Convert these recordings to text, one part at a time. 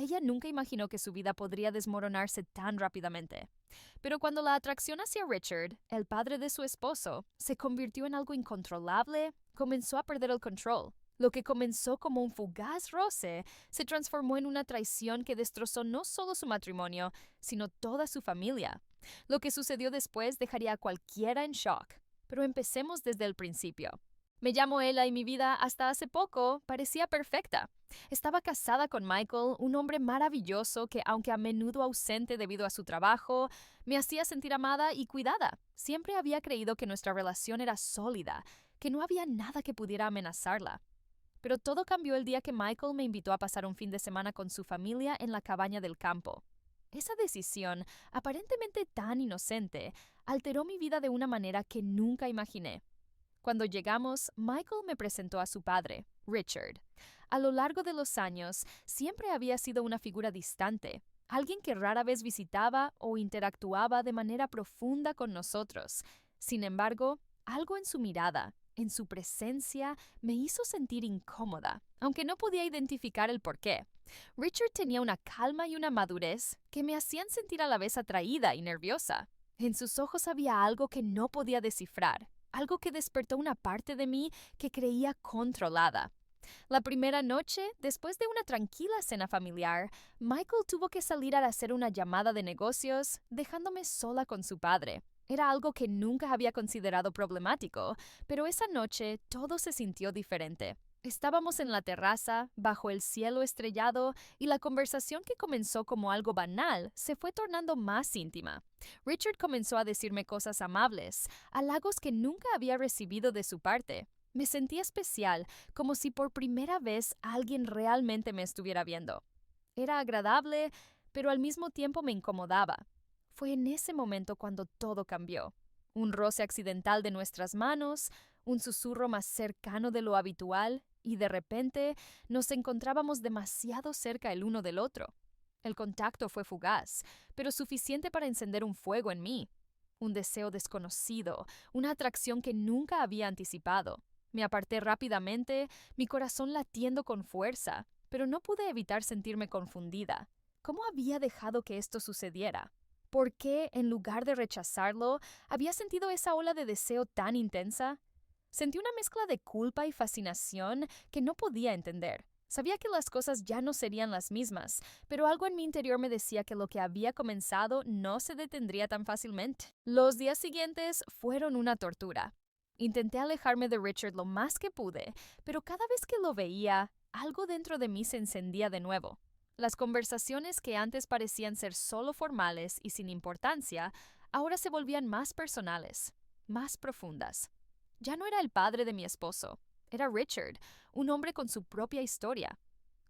Ella nunca imaginó que su vida podría desmoronarse tan rápidamente. Pero cuando la atracción hacia Richard, el padre de su esposo, se convirtió en algo incontrolable, comenzó a perder el control. Lo que comenzó como un fugaz roce se transformó en una traición que destrozó no solo su matrimonio, sino toda su familia. Lo que sucedió después dejaría a cualquiera en shock. Pero empecemos desde el principio. Me llamo Ella y mi vida hasta hace poco parecía perfecta. Estaba casada con Michael, un hombre maravilloso que, aunque a menudo ausente debido a su trabajo, me hacía sentir amada y cuidada. Siempre había creído que nuestra relación era sólida, que no había nada que pudiera amenazarla. Pero todo cambió el día que Michael me invitó a pasar un fin de semana con su familia en la cabaña del campo. Esa decisión, aparentemente tan inocente, alteró mi vida de una manera que nunca imaginé. Cuando llegamos, Michael me presentó a su padre, Richard. A lo largo de los años, siempre había sido una figura distante, alguien que rara vez visitaba o interactuaba de manera profunda con nosotros. Sin embargo, algo en su mirada, en su presencia, me hizo sentir incómoda, aunque no podía identificar el porqué. Richard tenía una calma y una madurez que me hacían sentir a la vez atraída y nerviosa. En sus ojos había algo que no podía descifrar, algo que despertó una parte de mí que creía controlada. La primera noche, después de una tranquila cena familiar, Michael tuvo que salir a hacer una llamada de negocios, dejándome sola con su padre. Era algo que nunca había considerado problemático, pero esa noche todo se sintió diferente. Estábamos en la terraza, bajo el cielo estrellado, y la conversación que comenzó como algo banal se fue tornando más íntima. Richard comenzó a decirme cosas amables, halagos que nunca había recibido de su parte. Me sentí especial, como si por primera vez alguien realmente me estuviera viendo. Era agradable, pero al mismo tiempo me incomodaba. Fue en ese momento cuando todo cambió. Un roce accidental de nuestras manos, un susurro más cercano de lo habitual, y de repente nos encontrábamos demasiado cerca el uno del otro. El contacto fue fugaz, pero suficiente para encender un fuego en mí. Un deseo desconocido, una atracción que nunca había anticipado. Me aparté rápidamente, mi corazón latiendo con fuerza, pero no pude evitar sentirme confundida. ¿Cómo había dejado que esto sucediera? ¿Por qué, en lugar de rechazarlo, había sentido esa ola de deseo tan intensa? Sentí una mezcla de culpa y fascinación que no podía entender. Sabía que las cosas ya no serían las mismas, pero algo en mi interior me decía que lo que había comenzado no se detendría tan fácilmente. Los días siguientes fueron una tortura. Intenté alejarme de Richard lo más que pude, pero cada vez que lo veía, algo dentro de mí se encendía de nuevo. Las conversaciones que antes parecían ser solo formales y sin importancia, ahora se volvían más personales, más profundas. Ya no era el padre de mi esposo, era Richard, un hombre con su propia historia,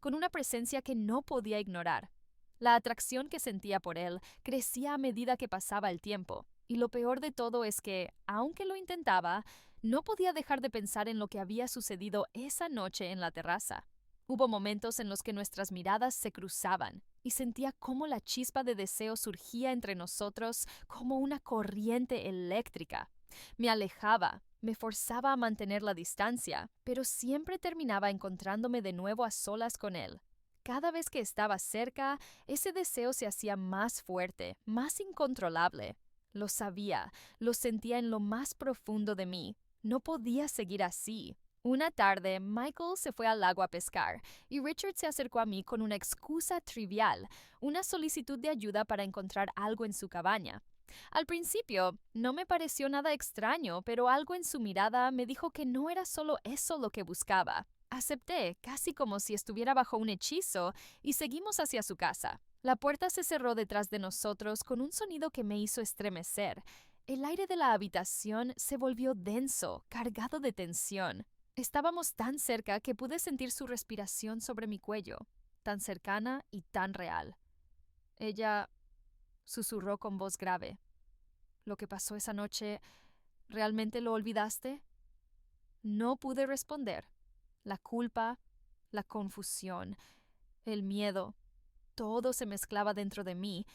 con una presencia que no podía ignorar. La atracción que sentía por él crecía a medida que pasaba el tiempo, y lo peor de todo es que, aunque lo intentaba, no podía dejar de pensar en lo que había sucedido esa noche en la terraza. Hubo momentos en los que nuestras miradas se cruzaban, y sentía cómo la chispa de deseo surgía entre nosotros como una corriente eléctrica. Me alejaba, me forzaba a mantener la distancia, pero siempre terminaba encontrándome de nuevo a solas con él. Cada vez que estaba cerca, ese deseo se hacía más fuerte, más incontrolable. Lo sabía, lo sentía en lo más profundo de mí. No podía seguir así. Una tarde, Michael se fue al lago a pescar, y Richard se acercó a mí con una excusa trivial, una solicitud de ayuda para encontrar algo en su cabaña. Al principio, no me pareció nada extraño, pero algo en su mirada me dijo que no era solo eso lo que buscaba. Acepté, casi como si estuviera bajo un hechizo, y seguimos hacia su casa. La puerta se cerró detrás de nosotros con un sonido que me hizo estremecer. El aire de la habitación se volvió denso, cargado de tensión. Estábamos tan cerca que pude sentir su respiración sobre mi cuello, tan cercana y tan real. Ella susurró con voz grave. ¿Lo que pasó esa noche, realmente lo olvidaste? No pude responder. La culpa, la confusión, el miedo, todo se mezclaba dentro de mí,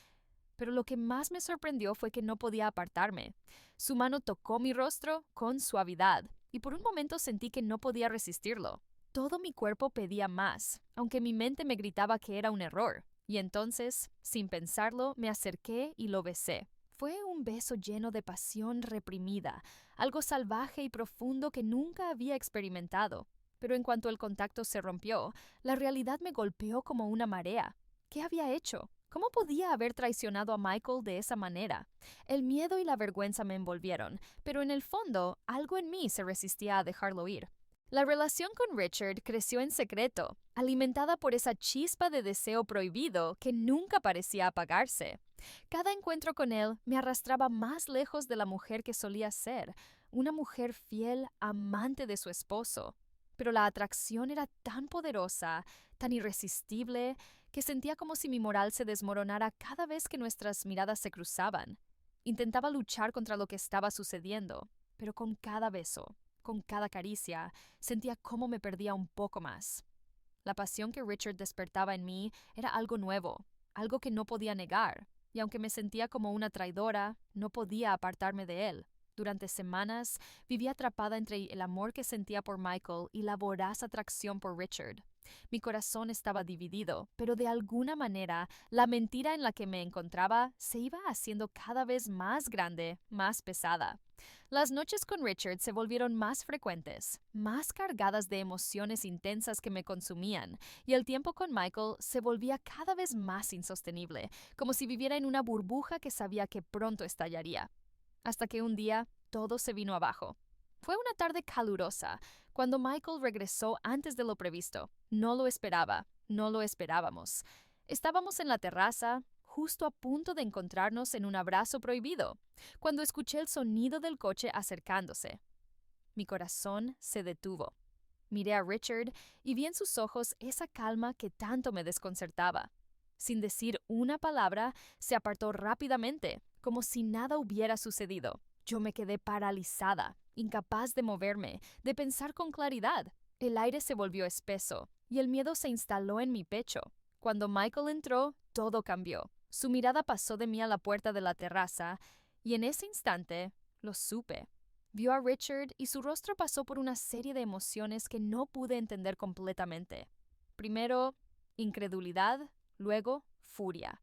pero lo que más me sorprendió fue que no podía apartarme. Su mano tocó mi rostro con suavidad, y por un momento sentí que no podía resistirlo. Todo mi cuerpo pedía más, aunque mi mente me gritaba que era un error. Y entonces, sin pensarlo, me acerqué y lo besé. Fue un beso lleno de pasión reprimida, algo salvaje y profundo que nunca había experimentado. Pero en cuanto el contacto se rompió, la realidad me golpeó como una marea. ¿Qué había hecho? ¿Cómo podía haber traicionado a Michael de esa manera? El miedo y la vergüenza me envolvieron, pero en el fondo, algo en mí se resistía a dejarlo ir. La relación con Richard creció en secreto, alimentada por esa chispa de deseo prohibido que nunca parecía apagarse. Cada encuentro con él me arrastraba más lejos de la mujer que solía ser, una mujer fiel, amante de su esposo. Pero la atracción era tan poderosa, tan irresistible, que sentía como si mi moral se desmoronara cada vez que nuestras miradas se cruzaban. Intentaba luchar contra lo que estaba sucediendo, pero con cada beso, con cada caricia, sentía cómo me perdía un poco más. La pasión que Richard despertaba en mí era algo nuevo, algo que no podía negar, y aunque me sentía como una traidora, no podía apartarme de él. Durante semanas vivía atrapada entre el amor que sentía por Michael y la voraz atracción por Richard. Mi corazón estaba dividido, pero de alguna manera la mentira en la que me encontraba se iba haciendo cada vez más grande, más pesada. Las noches con Richard se volvieron más frecuentes, más cargadas de emociones intensas que me consumían, y el tiempo con Michael se volvía cada vez más insostenible, como si viviera en una burbuja que sabía que pronto estallaría. Hasta que un día todo se vino abajo. Fue una tarde calurosa, cuando Michael regresó antes de lo previsto. No lo esperaba, no lo esperábamos. Estábamos en la terraza, justo a punto de encontrarnos en un abrazo prohibido, cuando escuché el sonido del coche acercándose. Mi corazón se detuvo. Miré a Richard y vi en sus ojos esa calma que tanto me desconcertaba. Sin decir una palabra, se apartó rápidamente, como si nada hubiera sucedido. Yo me quedé paralizada, incapaz de moverme, de pensar con claridad. El aire se volvió espeso y el miedo se instaló en mi pecho. Cuando Michael entró, todo cambió. Su mirada pasó de mí a la puerta de la terraza y en ese instante lo supe. Vio a Richard y su rostro pasó por una serie de emociones que no pude entender completamente. Primero, incredulidad, luego, furia.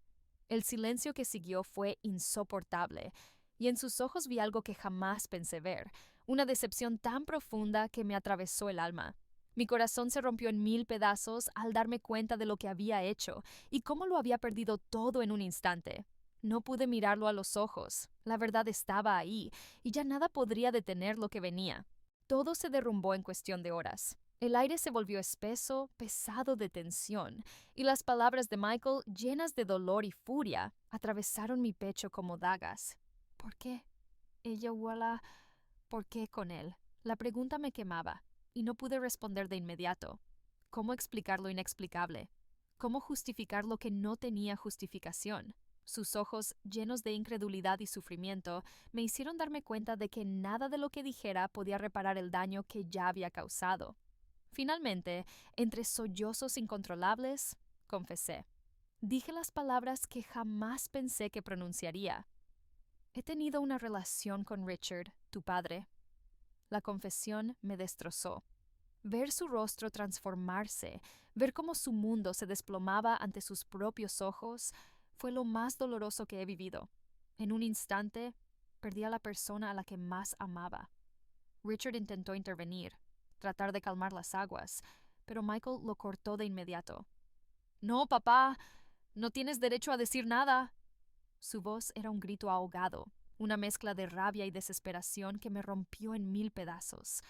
El silencio que siguió fue insoportable, y en sus ojos vi algo que jamás pensé ver, una decepción tan profunda que me atravesó el alma. Mi corazón se rompió en 1000 pedazos al darme cuenta de lo que había hecho y cómo lo había perdido todo en un instante. No pude mirarlo a los ojos. La verdad estaba ahí, y ya nada podría detener lo que venía. Todo se derrumbó en cuestión de horas. El aire se volvió espeso, pesado de tensión, y las palabras de Michael, llenas de dolor y furia, atravesaron mi pecho como dagas. ¿Por qué? Ella huela. ¿Por qué con él? La pregunta me quemaba, y no pude responder de inmediato. ¿Cómo explicar lo inexplicable? ¿Cómo justificar lo que no tenía justificación? Sus ojos, llenos de incredulidad y sufrimiento, me hicieron darme cuenta de que nada de lo que dijera podía reparar el daño que ya había causado. Finalmente, entre sollozos incontrolables, confesé. Dije las palabras que jamás pensé que pronunciaría. He tenido una relación con Richard, tu padre. La confesión me destrozó. Ver su rostro transformarse, ver cómo su mundo se desplomaba ante sus propios ojos, fue lo más doloroso que he vivido. En un instante, perdí a la persona a la que más amaba. Richard intentó intervenir, tratar de calmar las aguas, pero Michael lo cortó de inmediato. «No, papá, no tienes derecho a decir nada». Su voz era un grito ahogado, una mezcla de rabia y desesperación que me rompió en 1000 pedazos.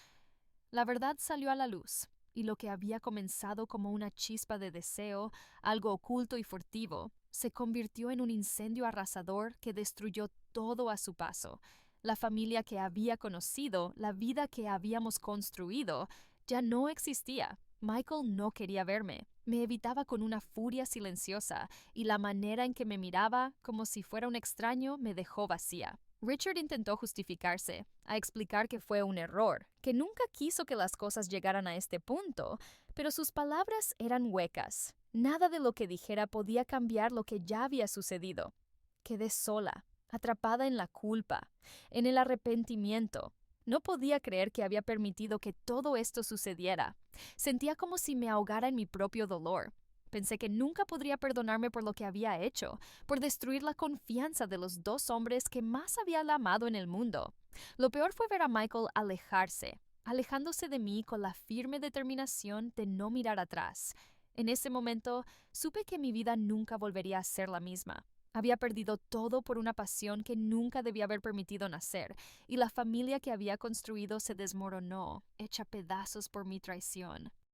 La verdad salió a la luz, y lo que había comenzado como una chispa de deseo, algo oculto y furtivo, se convirtió en un incendio arrasador que destruyó todo a su paso. La familia que había conocido, la vida que habíamos construido, ya no existía. Michael no quería verme. Me evitaba con una furia silenciosa, y la manera en que me miraba, como si fuera un extraño, me dejó vacía. Richard intentó justificarse, a explicar que fue un error, que nunca quiso que las cosas llegaran a este punto, pero sus palabras eran huecas. Nada de lo que dijera podía cambiar lo que ya había sucedido. Quedé sola, atrapada en la culpa, en el arrepentimiento. No podía creer que había permitido que todo esto sucediera. Sentía como si me ahogara en mi propio dolor. Pensé que nunca podría perdonarme por lo que había hecho, por destruir la confianza de los dos hombres que más había amado en el mundo. Lo peor fue ver a Michael alejarse, alejándose de mí con la firme determinación de no mirar atrás. En ese momento, supe que mi vida nunca volvería a ser la misma. Había perdido todo por una pasión que nunca debía haber permitido nacer, y la familia que había construido se desmoronó, hecha pedazos por mi traición.